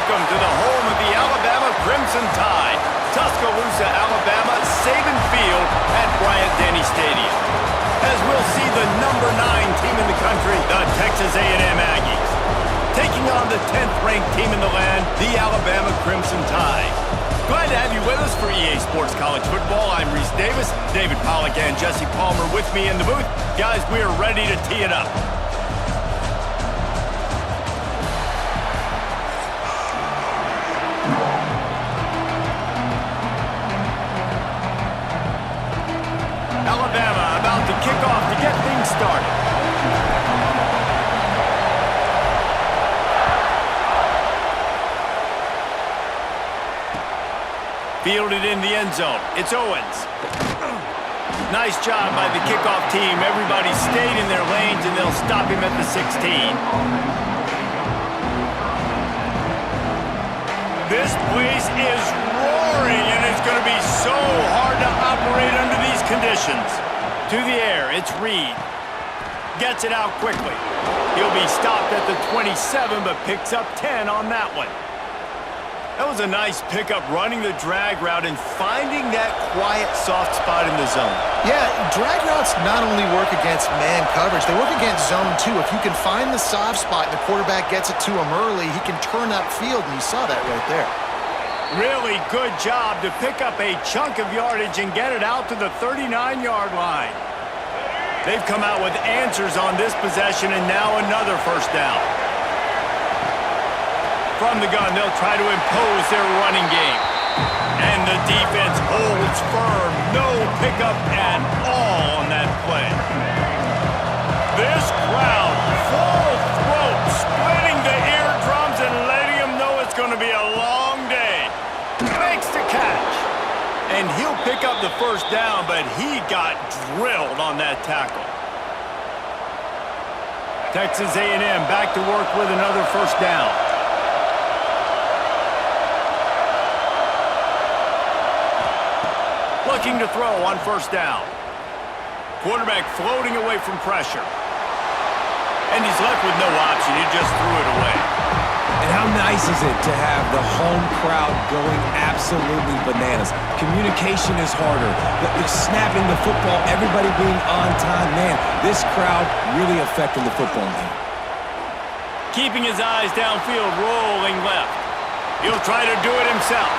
welcome to the home of the Alabama Crimson Tide, Tuscaloosa, Alabama, Saban Field at Bryant-Denny Stadium. As we'll see the number 9 team in the country, the Texas A&M Aggies, taking on the 10th-ranked team in the land, the Alabama Crimson Tide. Glad to have you with us for EA Sports College Football. I'm Reese Davis, David Pollack and Jesse Palmer with me in the booth. Guys, we are ready to tee it up. Alabama about to kick off to get things started. Fielded in the end zone. It's Owens. Nice job by the kickoff team. Everybody stayed in their lanes, and they'll stop him at the 16. This place is roaring, and it's going to be so hard to operate under these conditions. To the air, it's Reed. Gets it out quickly. He'll be stopped at the 27, but picks up 10 on that one. That was a nice pickup, running the drag route and finding that quiet, soft spot in the zone. Yeah, drag routes not only work against man coverage, they work against zone too. If you can find the soft spot and the quarterback gets it to him early, he can turn upfield, and you saw that right there. Really good job to pick up a chunk of yardage and get it out to the 39-yard line. They've come out with answers on this possession, and now another first down. From the gun, they'll try to impose their running game. And the defense holds firm. No pickup at all on that play. This crowd, full throat, splitting the eardrums and letting them know it's going to be a long day. Makes the catch. And he'll pick up the first down, but he got drilled on that tackle. Texas A&M back to work with another first down. Looking to throw on first down. Quarterback floating away from pressure. And he's left with no option. He just threw it away. And how nice is it to have the home crowd going absolutely bananas? Communication is harder. The snapping the football, everybody being on time. Man, this crowd really affecting the football game. Keeping his eyes downfield, rolling left. He'll try to do it himself.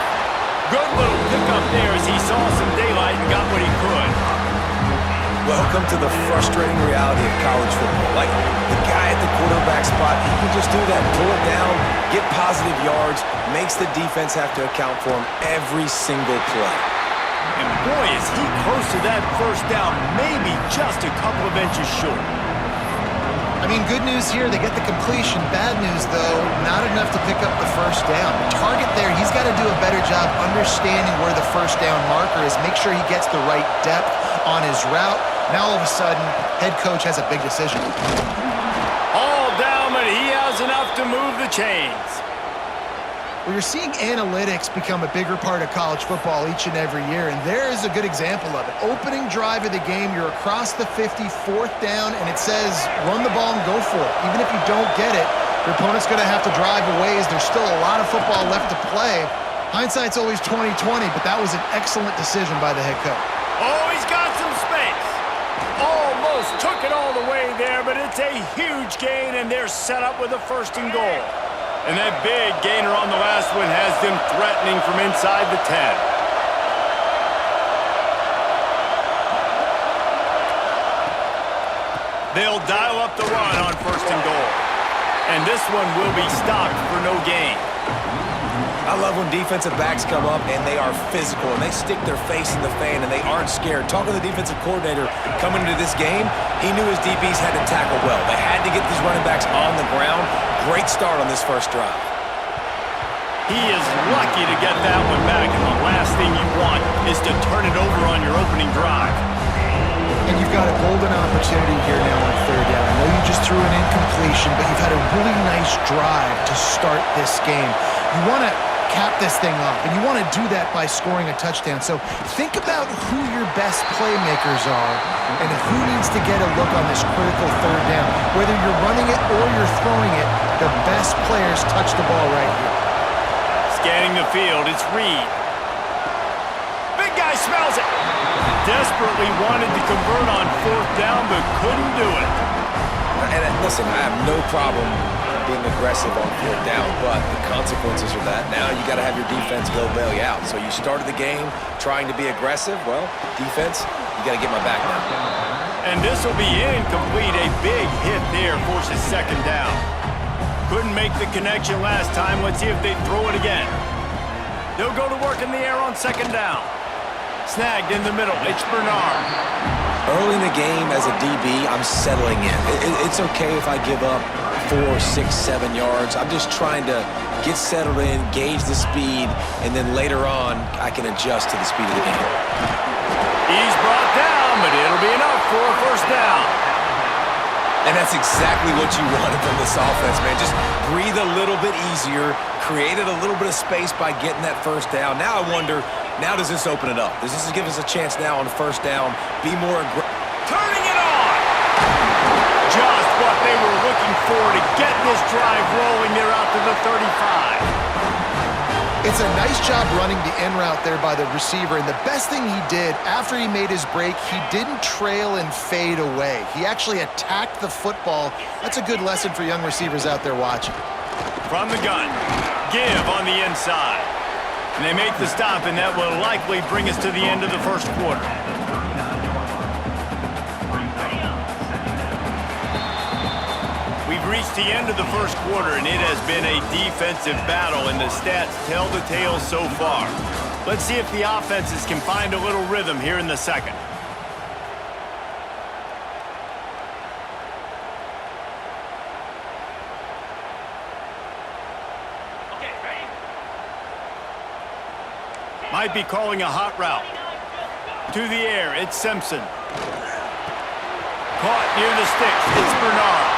Good little pickup there as he saw some daylight and got what he could. Welcome to the frustrating reality of college football. Like, the guy at the quarterback spot, he can just do that, pull it down, get positive yards, makes the defense have to account for him every single play. And boy, is he close to that first down, maybe just a couple of inches short. I mean, good news here, they get the completion. Bad news, though, not enough to pick up the first down. The target there, he's got to do a better job understanding where the first down marker is, make sure he gets the right depth on his route. Now, all of a sudden, head coach has a big decision. All down, but he has enough to move the chains. Well, you're seeing analytics become a bigger part of college football each and every year, and there is a good example of it. Opening drive of the game, you're across the 50, fourth down, and it says run the ball and go for it. Even if you don't get it, your opponent's going to have to drive away as there's still a lot of football left to play. Hindsight's always 20/20, but that was an excellent decision by the head coach. Oh, he's got some space. Almost took it all the way there, but it's a huge gain, and they're set up with a first and goal. And that big gainer on the last one has them threatening from inside the 10. They'll dial up the run on first and goal. And this one will be stopped for no gain. I love when defensive backs come up and they are physical and they stick their face in the fan and they aren't scared. Talking to the defensive coordinator coming into this game, he knew his DBs had to tackle well. They had to get these running backs on the ground. Great start on this first drive. He is lucky to get that one back, and the last thing you want is to turn it over on your opening drive. And you've got a golden opportunity here now on third down. I know you just threw an incompletion, but you've had a really nice drive to start this game. You want to cap this thing off, and you want to do that by scoring a touchdown. So think about who your best playmakers are and who needs to get a look on this critical third down. Whether you're running it or you're throwing it, the best players touch the ball right here. Scanning the field, it's Reed. Big guy smells it. Desperately wanted to convert on 4th down, but couldn't do it. And listen, I have no problem being aggressive on 4th down, but the consequences are that now you got to have your defense go bail you out. So you started the game trying to be aggressive. Well, defense, you got to get my back now. And this will be incomplete. A big hit there forces 2nd down. Couldn't make the connection last time. Let's see if they throw it again. They'll go to work in the air on 2nd down. Snagged in the middle. It's Bernard. Early in the game as a DB, I'm settling in. It's okay if I give up 4, 6, 7 yards. I'm just trying to get settled in, gauge the speed, and then later on, I can adjust to the speed of the game. He's brought down, but it'll be enough for a 1st down. And that's exactly what you wanted from this offense, man. Just breathe a little bit easier, created a little bit of space by getting that 1st down. Now I wonder, now does this open it up? Does this give us a chance now on 1st down, be more aggressive? Turning it on! Just what they were looking for to get this drive rolling. They're out to the 35. It's a nice job running the in route there by the receiver, and the best thing he did after he made his break, he didn't trail and fade away. He actually attacked the football. That's a good lesson for young receivers out there watching. From the gun, give on the inside. And they make the stop, and that will likely bring us to the end of the 1st quarter. We've reached the end of the 1st quarter, and it has been a defensive battle, and the stats tell the tale so far. Let's see if the offenses can find a little rhythm here in the 2nd. Might be calling a hot route. To the air, it's Simpson. Caught near the sticks, it's Bernard.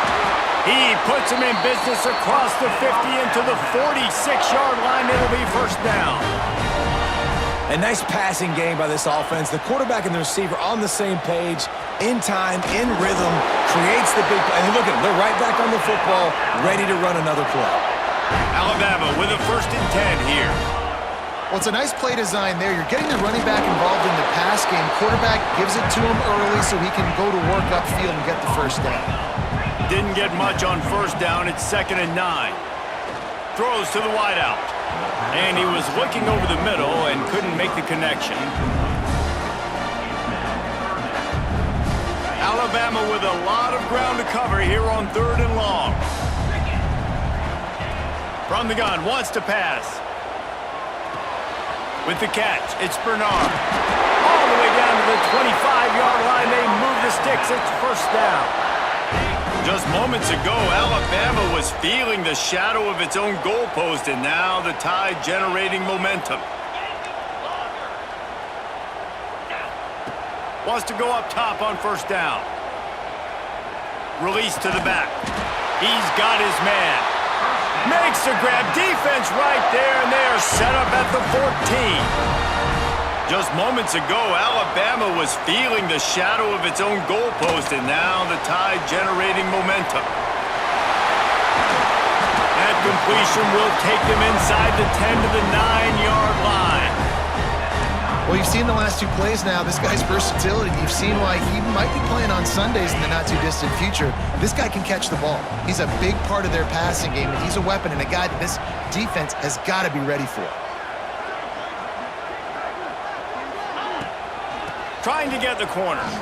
He puts him in business across the 50 into the 46-yard line. It'll be 1st down. A nice passing game by this offense. The quarterback and the receiver on the same page, in time, in rhythm, creates the big play. And look at them, they're right back on the football, ready to run another play. Alabama with a 1st and 10 here. Well, it's a nice play design there. You're getting the running back involved in the pass game. Quarterback gives it to him early so he can go to work upfield and get the 1st down. Didn't get much on 1st down. It's 2nd and 9. Throws to the wideout. And he was looking over the middle and couldn't make the connection. Alabama with a lot of ground to cover here on 3rd and long. From the gun, wants to pass. With the catch, it's Bernard. All the way down to the 25-yard line. They move the sticks. It's 1st down. Just moments ago, Alabama was feeling the shadow of its own goalpost, and now the Tide generating momentum. Wants to go up top on 1st down. Release to the back. He's got his man. Makes the grab. Defense right there, and they are set up at the 14. Just moments ago, Alabama was feeling the shadow of its own goalpost, and now the Tide generating momentum. That completion will take them inside the 10 to the 9-yard line. Well, you've seen the last 2 plays now. This guy's versatility. You've seen why he might be playing on Sundays in the not-too-distant future. This guy can catch the ball. He's a big part of their passing game, and he's a weapon and a guy that this defense has got to be ready for. Trying to get the corner. And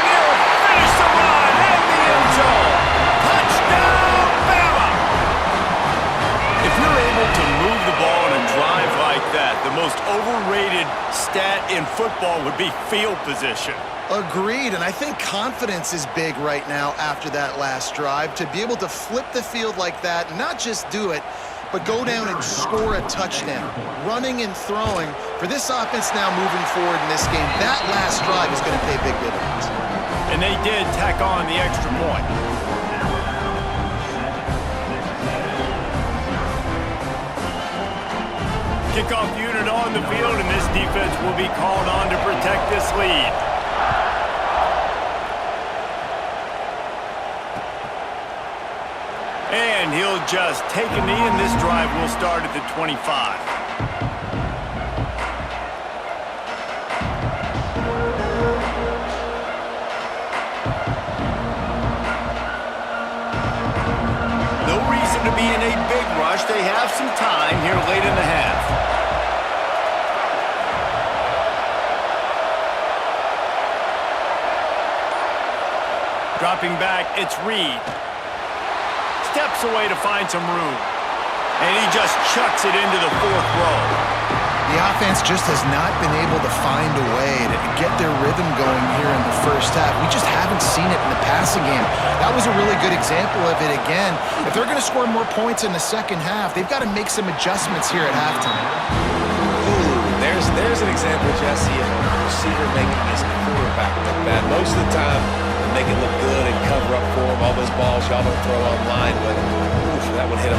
he'll finish the run in the end zone. Touchdown, Bama! If you're able to move the ball in a drive like that, the most overrated stat in football would be field position. Agreed, and I think confidence is big right now after that last drive. To be able to flip the field like that, not just do it, but go down and score a touchdown. Running and throwing. For this offense now moving forward in this game, that last drive is going to pay big dividends. And they did tack on the extra point. Kickoff unit on the field, and this defense will be called on to protect this lead. And he'll just take a knee, and this drive will start at the 25. No reason to be in a big rush. They have some time here late in the half. Dropping back, it's Reed. Steps away to find some room. And he just chucks it into the fourth row. The offense just has not been able to find a way to get their rhythm going here in the first half. We just haven't seen it in the passing game. That was a really good example of it again. If they're going to score more points in the second half, they've got to make some adjustments here at halftime. Ooh, there's an example, Jesse, of a receiver making his quarterback look bad. Most of the time, they make it look good and cover up for him. All those balls y'all don't throw online, but oof, that would hit him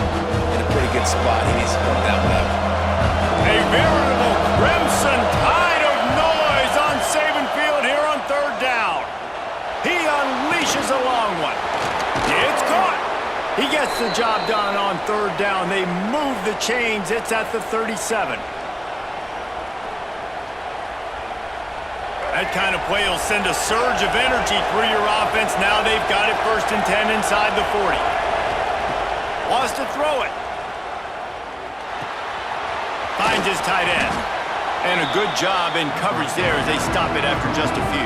in a pretty good spot. He needs to come down with that. A veritable crimson tide of noise on Saban Field here on third down. He unleashes a long one. It's caught. He gets the job done on third down. They move the chains. It's at the 37. That kind of play will send a surge of energy through your offense. Now they've got it 1st and 10 inside the 40. Wants to throw it. Finds his tight end. And a good job in coverage there as they stop it after just a few.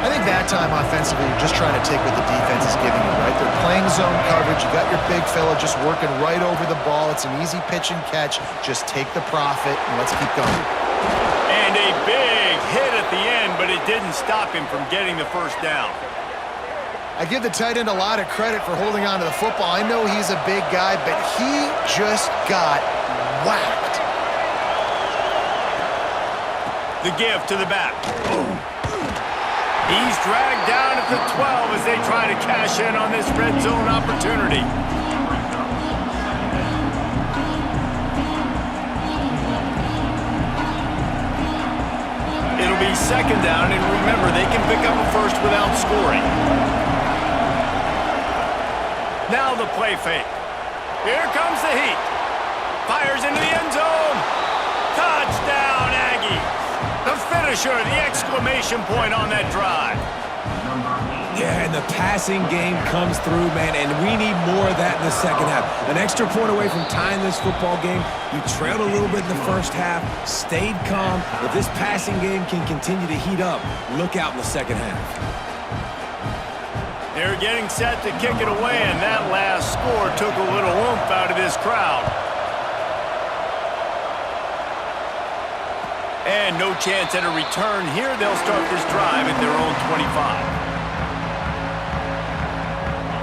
I think that time offensively, you're just trying to take what the defense is giving you, right? They're playing zone coverage. You got your big fella just working right over the ball. It's an easy pitch and catch. Just take the profit and let's keep going. And a big hit at the end, but it didn't stop him from getting the first down. I give the tight end a lot of credit for holding on to the football. I know he's a big guy, but he just got whacked. The give to the back. He's dragged down at the 12 as they try to cash in on this red zone opportunity. It'll be 2nd down, and remember, they can pick up a first without scoring. Now the play fake. Here comes the heat. Fires into the end zone. Touchdown, Aggies. The finisher, the exclamation point on that drive. Yeah, and the passing game comes through, man, and we need more of that in the second half. An extra point away from tying this football game. You trailed a little bit in the first half, stayed calm. If this passing game can continue to heat up, look out in the second half. They're getting set to kick it away, and that last score took a little oomph out of this crowd. And no chance at a return here. They'll start this drive at their own 25.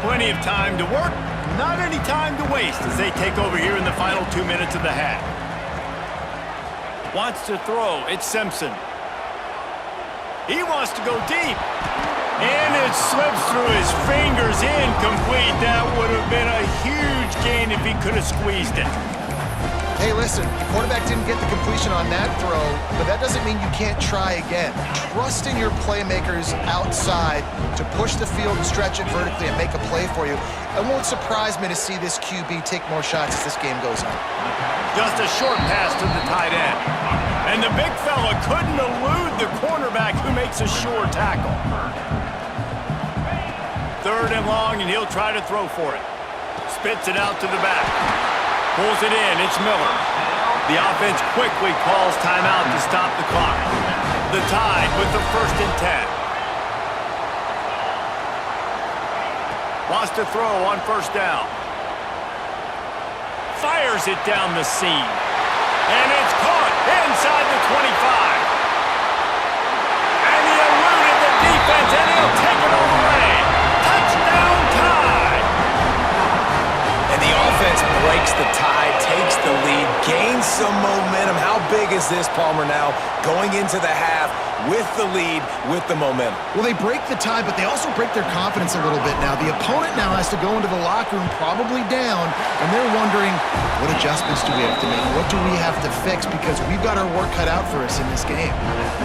Plenty of time to work, not any time to waste as they take over here in the final 2 minutes of the half. Wants to throw, it's Simpson. He wants to go deep. And it slips through his fingers, incomplete. That would have been a huge gain if he could have squeezed it. Hey, listen, the quarterback didn't get the completion on that throw, but that doesn't mean you can't try again. Trust in your playmakers outside to push the field and stretch it vertically and make a play for you. It won't surprise me to see this QB take more shots as this game goes on. Just a short pass to the tight end. And the big fella couldn't elude the cornerback who makes a sure tackle. 3rd and long, and he'll try to throw for it. Spits it out to the back. Pulls it in. It's Miller. The offense quickly calls timeout to stop the clock. The Tide with the 1st and 10. Wants to throw on 1st down. Fires it down the seam. And it's caught inside the 25. And he eluded the defense, and he'll take it all the way. Touchdown Tide. And the offense breaks the tie, takes the lead, gains some momentum. How big is this, Palmer, now going into the half with the lead, with the momentum? Well, they break the tie, but they also break their confidence a little bit now. The opponent now has to go into the locker room probably down, and they're wondering, what adjustments do we have to make? What do we have to fix? Because we've got our work cut out for us in this game.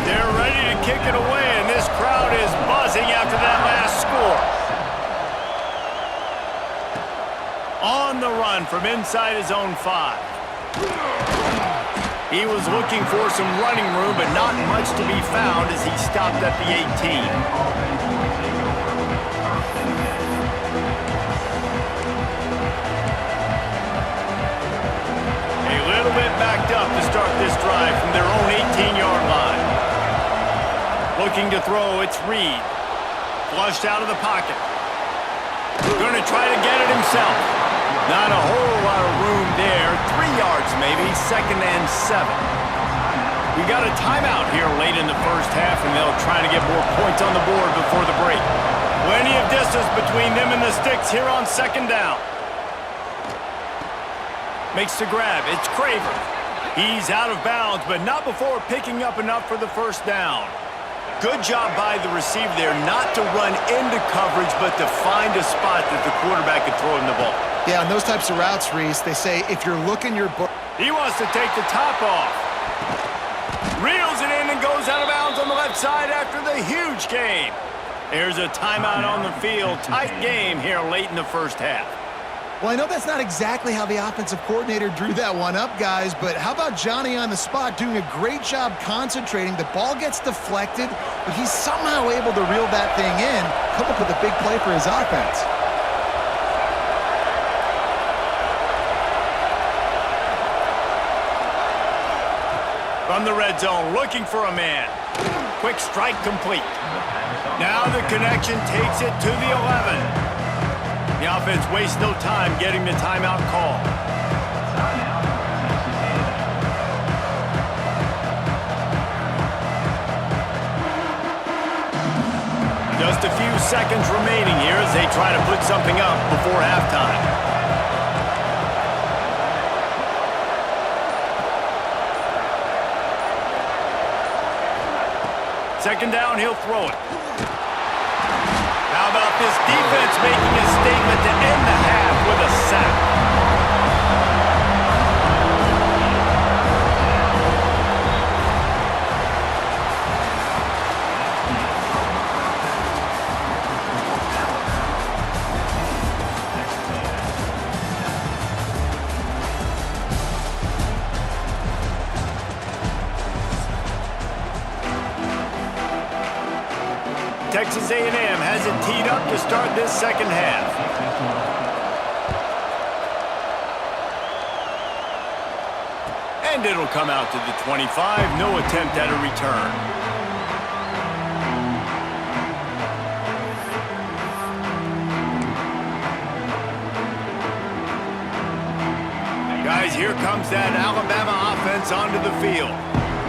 They're ready to kick it away, and this crowd is buzzing after that last score. On the run from inside his own 5. He was looking for some running room, but not much to be found as he stopped at the 18. A little bit backed up to start this drive from their own 18-yard line. Looking to throw, it's Reed. Flushed out of the pocket. Going to try to get it himself. Not a whole lot of room there. 3 yards maybe, 2nd and 7. We got a timeout here late in the first half, and they'll try to get more points on the board before the break. Plenty of distance between them and the sticks here on 2nd down. Makes the grab. It's Craver. He's out of bounds, but not before picking up enough for the first down. Good job by the receiver there not to run into coverage, but to find a spot that the quarterback could throw him the ball. Yeah, on those types of routes, Reese, they say if you're looking your book. He wants to take the top off. Reels it in and goes out of bounds on the left side after the huge gain. There's a timeout on the field. Tight game here late in the first half. Well, I know that's not exactly how the offensive coordinator drew that one up, guys, but how about Johnny on the spot doing a great job concentrating? The ball gets deflected, but he's somehow able to reel that thing in, come up with a big play for his offense. From the red zone, looking for a man. Quick strike complete. Now the connection takes it to the 11. The offense wastes no time getting the timeout call. Just a few seconds remaining here as they try to put something up before halftime. Second down, he'll throw it. How about this defense making a statement to end the half with a sack? Texas A&M has it teed up to start this second half. And it'll come out to the 25. No attempt at a return. Guys, here comes that Alabama offense onto the field.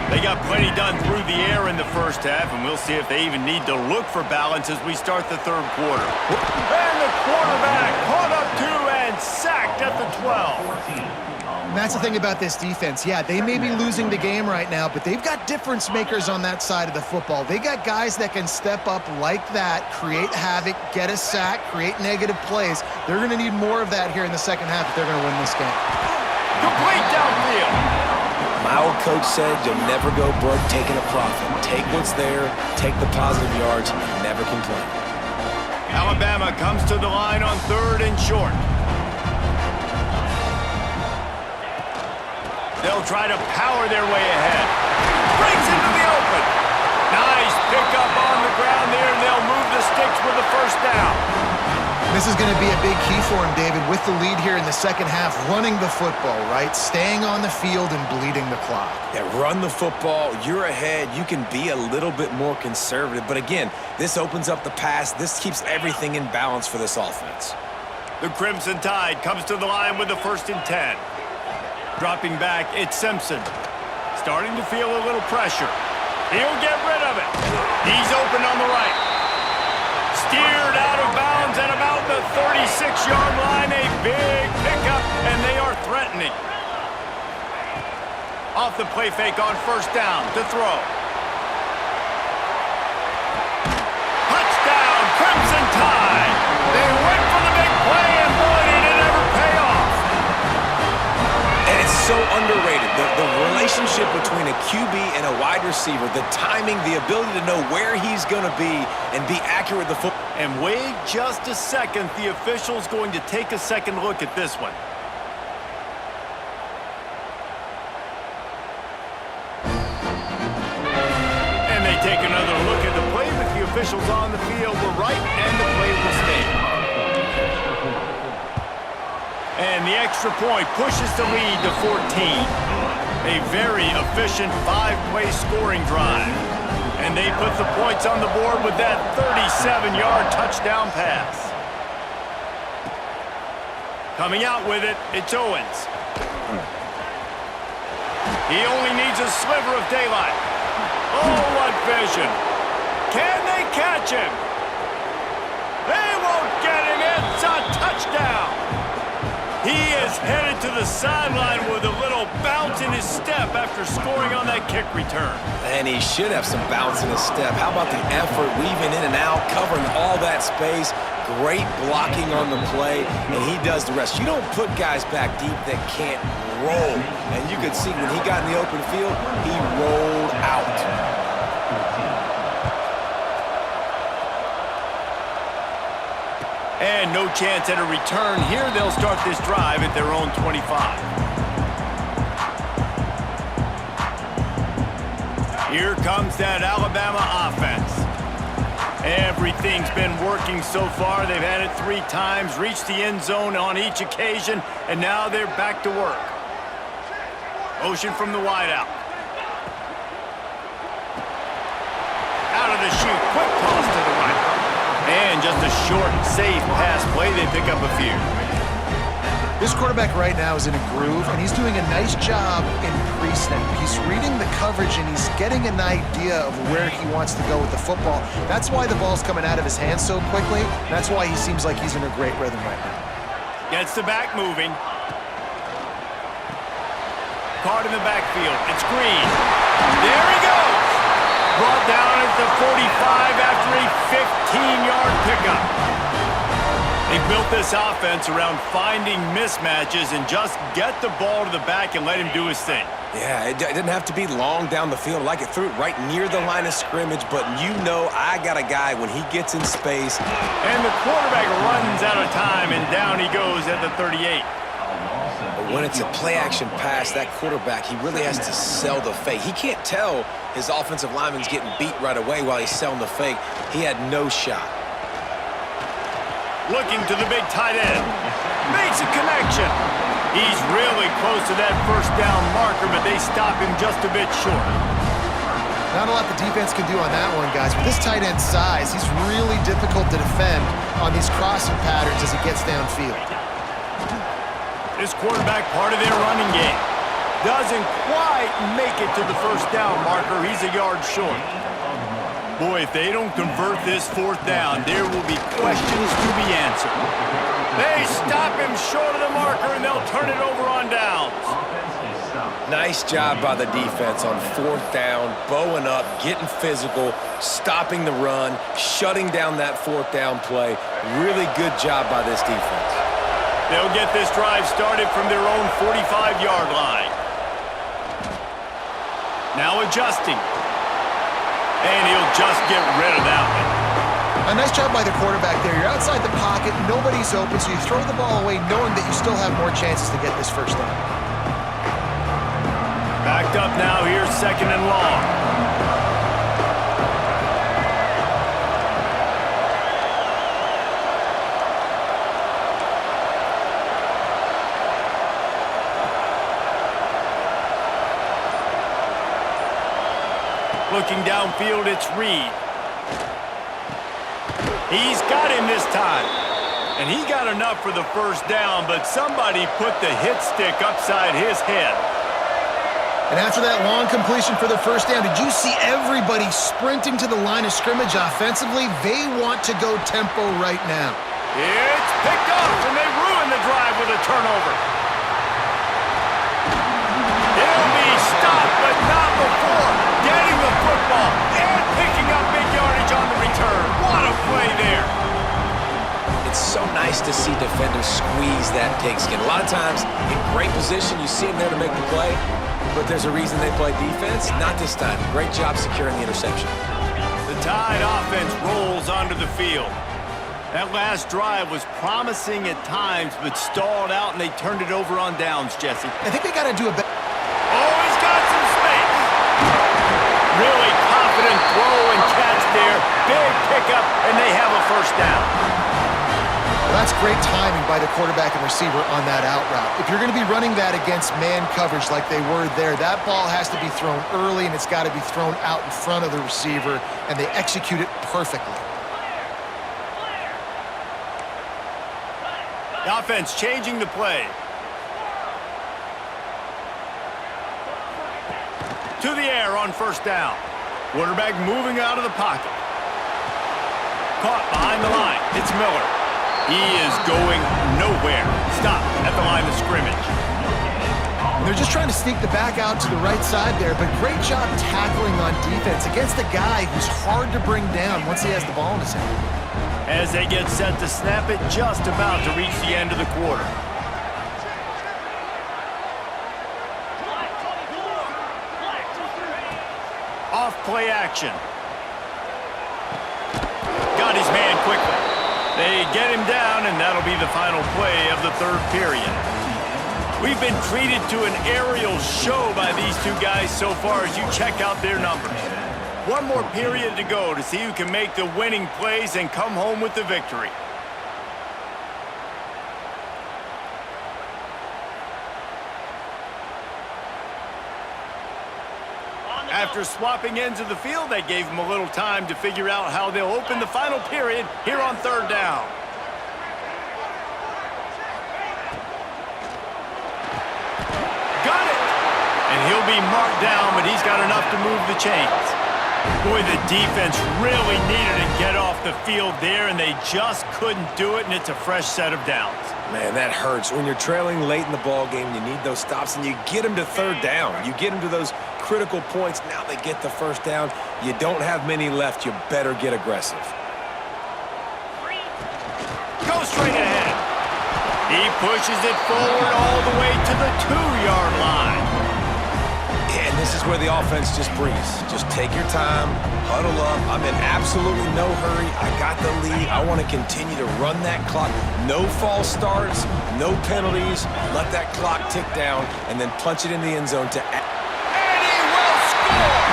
They got plenty done through the air in the first half, and we'll see if they even need to look for balance as we start the third quarter. And the quarterback caught up to and sacked at the 12. And that's the thing about this defense. Yeah, they may be losing the game right now, but they've got difference makers on that side of the football. They got guys that can step up like that, create havoc, get a sack, create negative plays. They're going to need more of that here in the second half if they're going to win this game. Complete downfield. My old coach said you'll never go broke taking a profit. Take what's there, take the positive yards, and never complain. Alabama comes to the line on 3rd and short. They'll try to power their way ahead. Brings into the open. Nice pickup on the ground there, and they'll move the sticks with the first down. This is going to be a big key for him, David, with the lead here in the second half, running the football, right? Staying on the field and bleeding the clock. Yeah, run the football. You're ahead. You can be a little bit more conservative. But again, this opens up the pass. This keeps everything in balance for this offense. The Crimson Tide comes to the line with the 1st and 10. Dropping back, it's Simpson. Starting to feel a little pressure. He'll get rid of it. He's open on the right. Steered out of bounds at about the 36-yard line. A big pickup, and they are threatening. Off the play fake on 1st down to throw. Touchdown, Crimson Tide. They went for the big play, and boy, did it ever pay off. And it's so underrated. The relationship between a a QB and a wide receiver, the timing, the ability to know where he's going to be and be accurate with the football. And wait just a second. The official's going to take a second look at this one. And they take another look at the play, but the officials on the field were right, and the play will stay. And the extra point pushes the lead to 14. A very efficient 5-play scoring drive. And they put the points on the board with that 37-yard touchdown pass. Coming out with it, it's Owens. He only needs a sliver of daylight. Oh, what vision. Can they catch him? They won't get him. It's a touchdown. He is headed to the sideline with a little bounce in his step after scoring on that kick return. And he should have some bounce in his step. How about the effort, weaving in and out, covering all that space. Great blocking on the play, and he does the rest. You don't put guys back deep that can't roll. And you could see when he got in the open field, he rolled out. And no chance at a return here. They'll start this drive at their own 25. Here comes that Alabama offense. Everything's been working so far. They've had it 3 times, reached the end zone on each occasion, and now they're back to work. Motion from the wideout. Out of the chute, quick toss to the right. And just a short, safe pass play. They pick up a few. This quarterback right now is in a groove, and he's doing a nice job in pre-snap. He's reading the coverage, and he's getting an idea of where he wants to go with the football. That's why the ball's coming out of his hands so quickly. That's why he seems like he's in a great rhythm right now. Gets the back moving. Card in the backfield. It's Green. There he goes. Brought down at the 45 after a 15-yard pickup. They built this offense around finding mismatches and just get the ball to the back and let him do his thing. Yeah, it didn't have to be long down the field. Like it threw it right near the line of scrimmage, but you know I got a guy when he gets in space. And the quarterback runs out of time, and down he goes at the 38. But when it's a play-action pass, that quarterback, he really has to sell the fake. He can't tell his offensive lineman's getting beat right away while he's selling the fake. He had no shot. Looking to the big tight end. Makes a connection. He's really close to that first down marker, but they stop him just a bit short. Not a lot the defense can do on that one, guys. With this tight end size, he's really difficult to defend on these crossing patterns as he gets downfield. This quarterback, part of their running game, doesn't quite make it to the first down marker. He's a yard short. Boy, if they don't convert this 4th down, there will be questions to be answered. They stop him short of the marker, and they'll turn it over on downs. Nice job by the defense on 4th down, bowing up, getting physical, stopping the run, shutting down that 4th down play. Really good job by this defense. They'll get this drive started from their own 45-yard line. Now adjusting. And he'll just get rid of that one. A nice job by the quarterback there. You're outside the pocket, nobody's open, so you throw the ball away knowing that you still have more chances to get this first down. Backed up now, here's 2nd and long. Looking downfield, it's Reed. He's got him this time. And he got enough for the first down, but somebody put the hit stick upside his head. And after that long completion for the first down, did you see everybody sprinting to the line of scrimmage offensively? They want to go tempo right now. It's picked off, and they ruin the drive with a turnover. It'll be stopped, but not before getting the football and picking up big yardage on the return. What a play there. It's so nice to see defenders squeeze that pigskin. A lot of times, in great position, you see him there to make the play. but there's a reason they play defense. Not this time. Great job securing the interception. The Tide offense rolls onto the field. That last drive was promising at times, but stalled out, and they turned it over on downs, Jesse. I think they got to do a better. Oh, he's got some space. Really confident throw and catch there. Big pickup, and they have a first down. Well, that's great timing by the quarterback and receiver on that out route. If you're going to be running that against man coverage like they were there, that ball has to be thrown early, and it's got to be thrown out in front of the receiver, and they execute it perfectly. The offense changing the play. To the air on first down. Quarterback moving out of the pocket. Caught behind the line. It's Miller. He is going nowhere. Stop at the line of scrimmage. They're just trying to sneak the back out to the right side there, but great job tackling on defense against a guy who's hard to bring down once he has the ball in his hand. As they get set to snap it, just about to reach the end of the quarter. Off play action. Got his man quickly. They get him down, and that'll be the final play of the third period. We've been treated to an aerial show by these two guys so far as you check out their numbers. One more period to go to see who can make the winning plays and come home with the victory. After swapping ends of the field, they gave them a little time to figure out how they'll open the final period here on third down. Got it! And he'll be marked down, but he's got enough to move the chains. Boy, the defense really needed to get off the field there, and they just couldn't do it, and it's a fresh set of downs. Man, that hurts. When you're trailing late in the ball game, you need those stops, and you get them to third down. You get them to those critical points. Now they get the first down. You don't have many left. You better get aggressive. Go straight ahead. He pushes it forward all the way to the 2-yard line. And this is where the offense just breathes. Just take your time, huddle up. I'm in absolutely no hurry. I got the lead. I want to continue to run that clock. No false starts, no penalties. Let that clock tick down, and then punch it in the end zone to add. And he will score!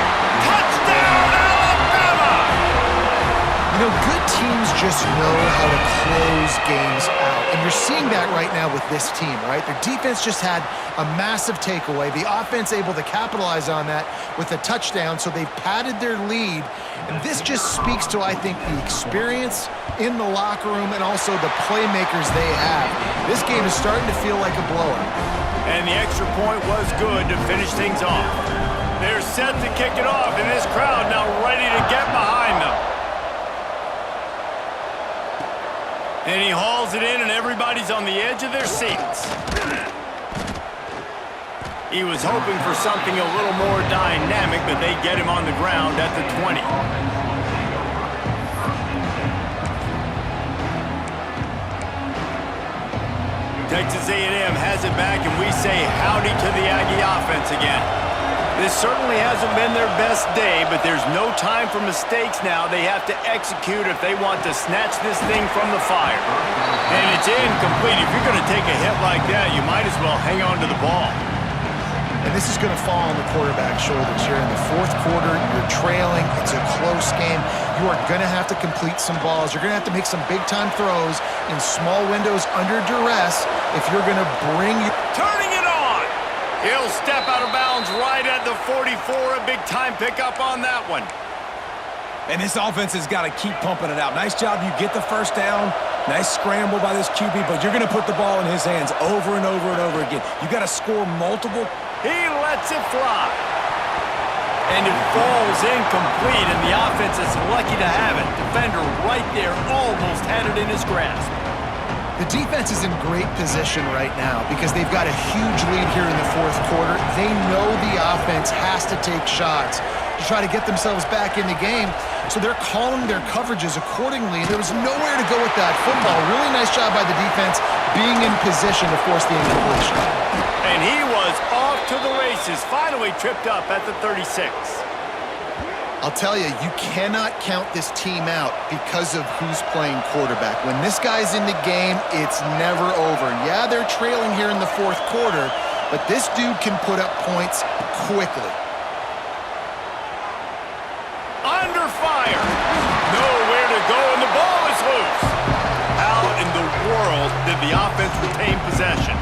Touchdown, Alabama! You know, good teams just know how to close games out. And you're seeing that right now with this team, right? Their defense just had a massive takeaway. The offense able to capitalize on that with a touchdown, so they've padded their lead. And this just speaks to, I think, the experience in the locker room and also the playmakers they have. This game is starting to feel like a blowout. And the extra point was good to finish things off. They're set to kick it off, and this crowd now ready to get behind them. And he hauls it in, and everybody's on the edge of their seats. He was hoping for something a little more dynamic, but they get him on the ground at the 20. Texas A&M has it back, and we say howdy to the Aggie offense again. This certainly hasn't been their best day, but there's no time for mistakes now. They have to execute if they want to snatch this thing from the fire. And it's incomplete. If you're going to take a hit like that, you might as well hang on to the ball. And this is going to fall on the quarterback's shoulders. You're in the fourth quarter. You're trailing. It's a close game. You are going to have to complete some balls. You're going to have to make some big-time throws in small windows under duress if you're going to bring you. Turning it on. He'll step out of bounds right at the 44. A big-time pickup on that one. And this offense has got to keep pumping it out. Nice job. You get the first down. Nice scramble by this QB, but you're going to put the ball in his hands over and over and over again. You got to score multiple. He lets it fly. And it falls incomplete, and the offense is lucky to have it. Defender right there almost had it in his grasp. The defense is in great position right now because they've got a huge lead here in the fourth quarter. They know the offense has to take shots to try to get themselves back in the game, so they're calling their coverages accordingly. There was nowhere to go with that football. Really nice job by the defense being in position to force the incompletion. And he was off to the races, finally tripped up at the 36. I'll tell you, you cannot count this team out because of who's playing quarterback. When this guy's in the game, it's never over. Yeah, they're trailing here in the fourth quarter, but this dude can put up points quickly. Under fire. Nowhere to go, and the ball is loose. How in the world did the offense retain possession?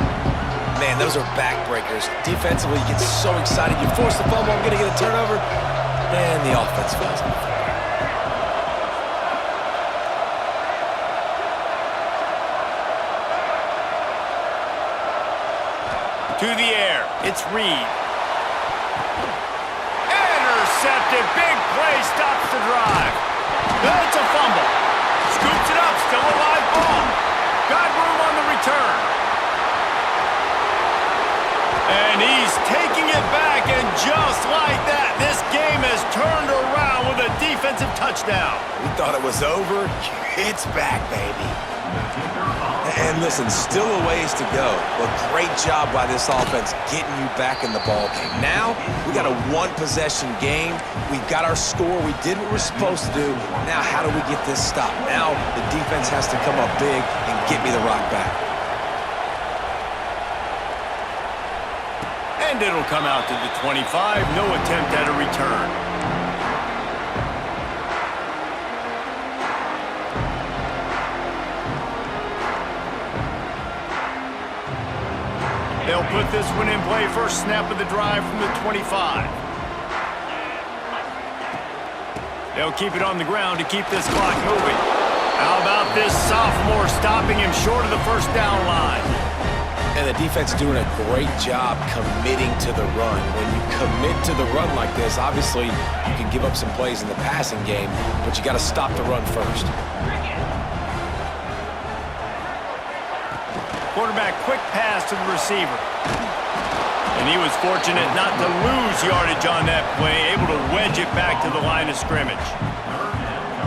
Man, those are backbreakers. Defensively, you get so excited. You force the fumble, I'm going to get a turnover, and the offense falls off. To the air, it's Reed. Intercepted, big play, stops the drive. That's a fumble. Scoops it up, still a live ball. Got room on the return. And he's taking it back, and just like that, this game has turned around with a defensive touchdown. We thought it was over. It's back, baby. And listen, still a ways to go, but great job by this offense getting you back in the ball game. Now, we got a one-possession game. We've got our score. We did what we're supposed to do. Now, how do we get this stopped? Now, the defense has to come up big and get me the rock back. And it'll come out to the 25. No attempt at a return. They'll put this one in play. First snap of the drive from the 25. They'll keep it on the ground to keep this clock moving. How about this sophomore stopping him short of the first down line? And the defense doing a great job committing to the run. When you commit to the run like this, obviously you can give up some plays in the passing game, but you got to stop the run first. Quarterback quick pass to the receiver. And he was fortunate not to lose yardage on that play, able to wedge it back to the line of scrimmage.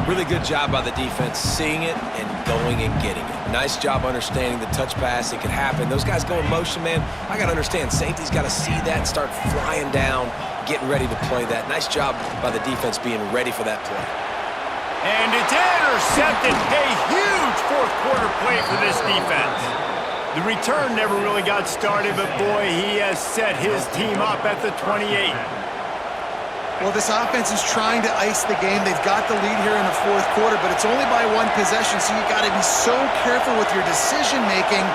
Really good job by the defense, seeing it and going and getting it. Nice job understanding the touch pass. It could happen. Those guys go in motion, man. I got to understand, safety's got to see that and start flying down, getting ready to play that. Nice job by the defense being ready for that play. And it's intercepted. A huge fourth quarter play for this defense. The return never really got started, but boy, he has set his team up at the 28. Well, this offense is trying to ice the game. They've got the lead here in the fourth quarter, but it's only by one possession, so you got to be so careful with your decision-making,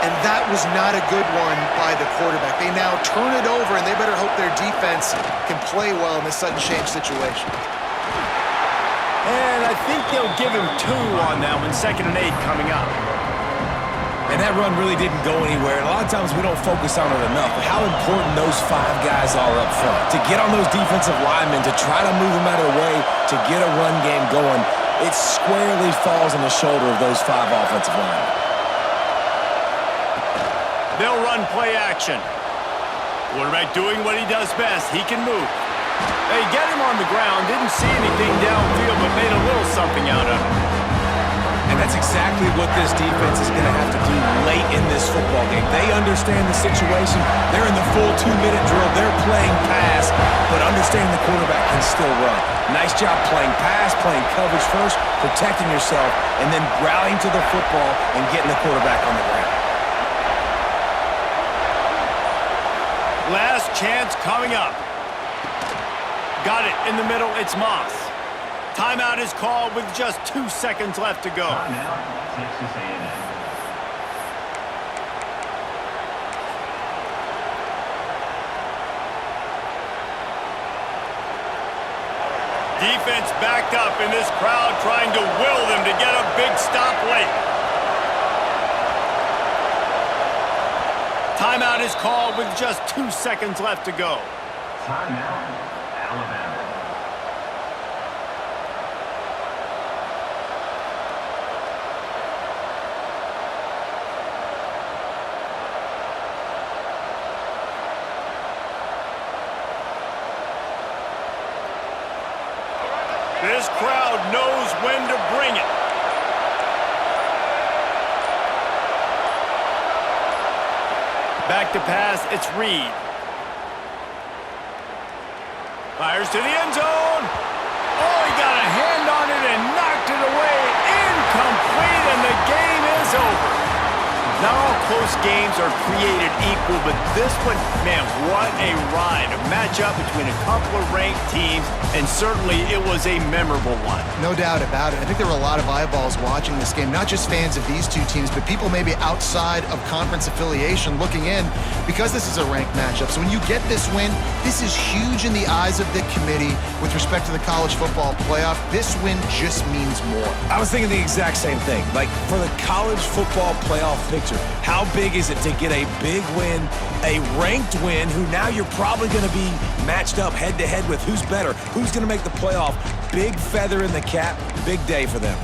and that was not a good one by the quarterback. They now turn it over, and they better hope their defense can play well in this sudden change situation. And I think they'll give him 2 on that one, 2nd and 8 coming up. And that run really didn't go anywhere. And a lot of times we don't focus on it enough, but how important those 5 guys are up front. To get on those defensive linemen, to try to move them out of the way, to get a run game going, it squarely falls on the shoulder of those 5 offensive linemen. They'll run play action. Quarterback doing what he does best. He can move. They get him on the ground, didn't see anything downfield, but made a little something out of it. And that's exactly what this defense is going to have to do late in this football game. They understand the situation. They're in the full 2-minute drill. They're playing pass, but understanding the quarterback can still run. Nice job playing pass, playing coverage first, protecting yourself, and then rallying to the football and getting the quarterback on the ground. Last chance coming up. Got it in the middle. It's Moss. Timeout is called with just 2 seconds left to go. Texas A&M. Defense backed up in this crowd trying to will them to get a big stop late. Timeout is called with just 2 seconds left to go. Timeout, Alabama. This crowd knows when to bring it. Back to pass, it's Reed. Fires to the end zone. Oh, he got a hand on it and knocked it away. Incomplete, and the game is over. Not all close games are created equal, but this one, man, what a ride. A matchup between a couple of ranked teams, and certainly it was a memorable one. No doubt about it. I think there were a lot of eyeballs watching this game, not just fans of these two teams, but people maybe outside of conference affiliation looking in because this is a ranked matchup. So when you get this win, this is huge in the eyes of the committee with respect to the college football playoff. This win just means more. I was thinking the exact same thing. Like, for the college football playoff picture, how big is it to get a big win, a ranked win, who now you're probably going to be matched up head-to-head with who's better, who's going to make the playoff. Big feather in the cap, big day for them.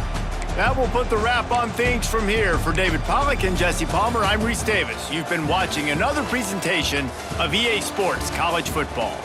That will put the wrap on things from here. For David Pollack and Jesse Palmer, I'm Reese Davis. You've been watching another presentation of EA Sports College Football.